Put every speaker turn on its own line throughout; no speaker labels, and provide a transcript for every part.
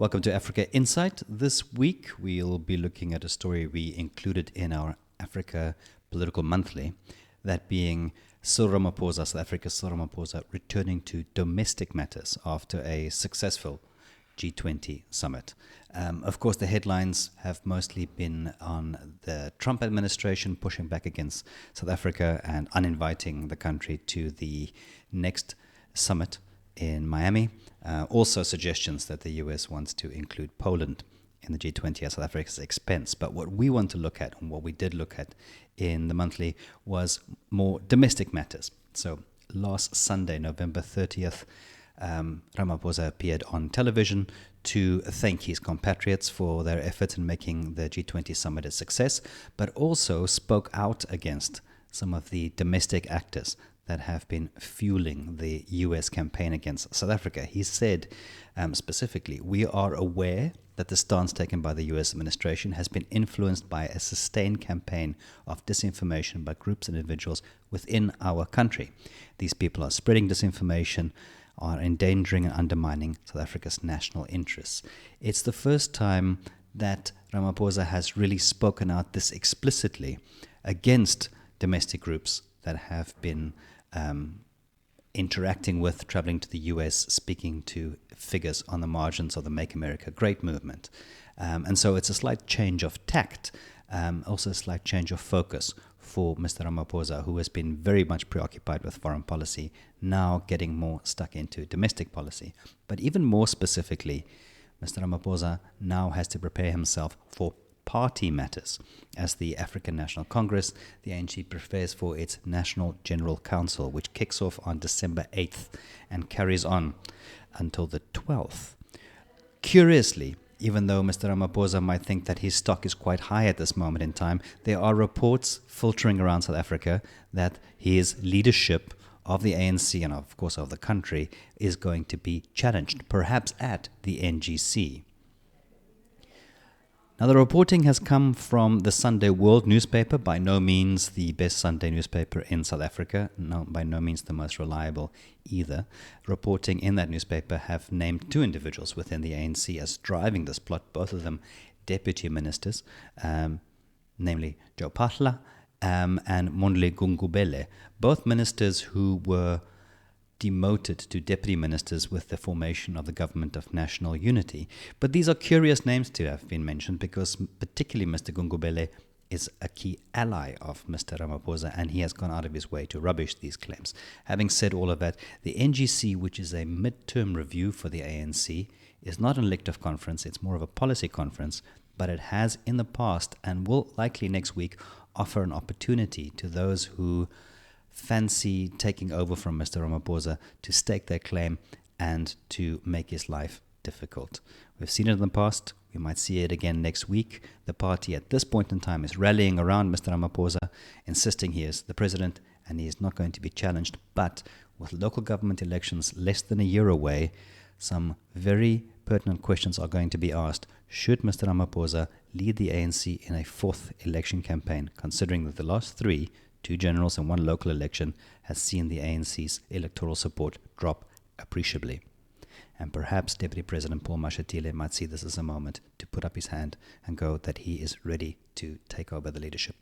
Welcome to Africa Insight. This week we'll be looking at a story we included in our Africa Political Monthly, that being Cyril Ramaphosa, South Africa's Cyril Ramaphosa, returning to domestic matters after a successful G20 Summit. Of course, the headlines have mostly been on the Trump administration pushing back against South Africa and uninviting the country to the next summit in Miami. Also suggestions that the US wants to include Poland in the G20 at South Africa's expense. But what we want to look at, and what we did look at in the monthly, was more domestic matters. So last Sunday, November 30th, Ramaphosa appeared on television to thank his compatriots for their efforts in making the G20 summit a success, but also spoke out against some of the domestic actors that have been fueling the US campaign against South Africa. He said specifically, "We are aware that the stance taken by the US administration has been influenced by a sustained campaign of disinformation by groups and individuals within our country. These people are spreading disinformation, are endangering and undermining South Africa's national interests." It's the first time that Ramaphosa has really spoken out this explicitly against domestic groups that have been interacting with, traveling to the US, speaking to figures on the margins of the Make America Great movement. And so it's a slight change of tact, also a slight change of focus for Mr. Ramaphosa, who has been very much preoccupied with foreign policy, now getting more stuck into domestic policy. But even more specifically, Mr. Ramaphosa now has to prepare himself for party matters, as the African National Congress, the ANC, prepares for its National General Council, which kicks off on December 8th and carries on until the 12th. Curiously, even though Mr. Ramaphosa might think that his stock is quite high at this moment in time, there are reports filtering around South Africa that his leadership of the ANC and of course of the country is going to be challenged, perhaps at the NGC. Now, the reporting has come from the Sunday World newspaper, by no means the best Sunday newspaper in South Africa, by no means the most reliable either. Reporting in that newspaper have named two individuals within the ANC as driving this plot, both of them deputy ministers, namely Joe Pahla and Mondli Gungubele, both ministers who were demoted to deputy ministers with the formation of the Government of National Unity. But these are curious names to have been mentioned because particularly Mr. Gungubele is a key ally of Mr. Ramaphosa, and he has gone out of his way to rubbish these claims. Having said all of that, the NGC, which is a midterm review for the ANC, is not an elective conference, it's more of a policy conference, but it has in the past and will likely next week offer an opportunity to those who fancy taking over from Mr. Ramaphosa to stake their claim and to make his life difficult. We've seen it in the past. We might see it again next week. The party at this point in time is rallying around Mr. Ramaphosa, insisting he is the president and he is not going to be challenged. But with local government elections less than a year away, some very pertinent questions are going to be asked. Should Mr. Ramaphosa lead the ANC in a fourth election campaign, considering that the last three, two generals and one local election, has seen the ANC's electoral support drop appreciably? And perhaps Deputy President Paul Mashatile might see this as a moment to put up his hand and go that he is ready to take over the leadership.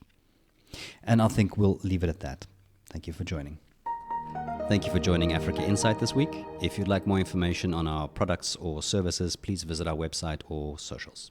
And I think we'll leave it at that. Thank you for joining. Thank you for joining Africa Insight this week. If you'd like more information on our products or services, please visit our website or socials.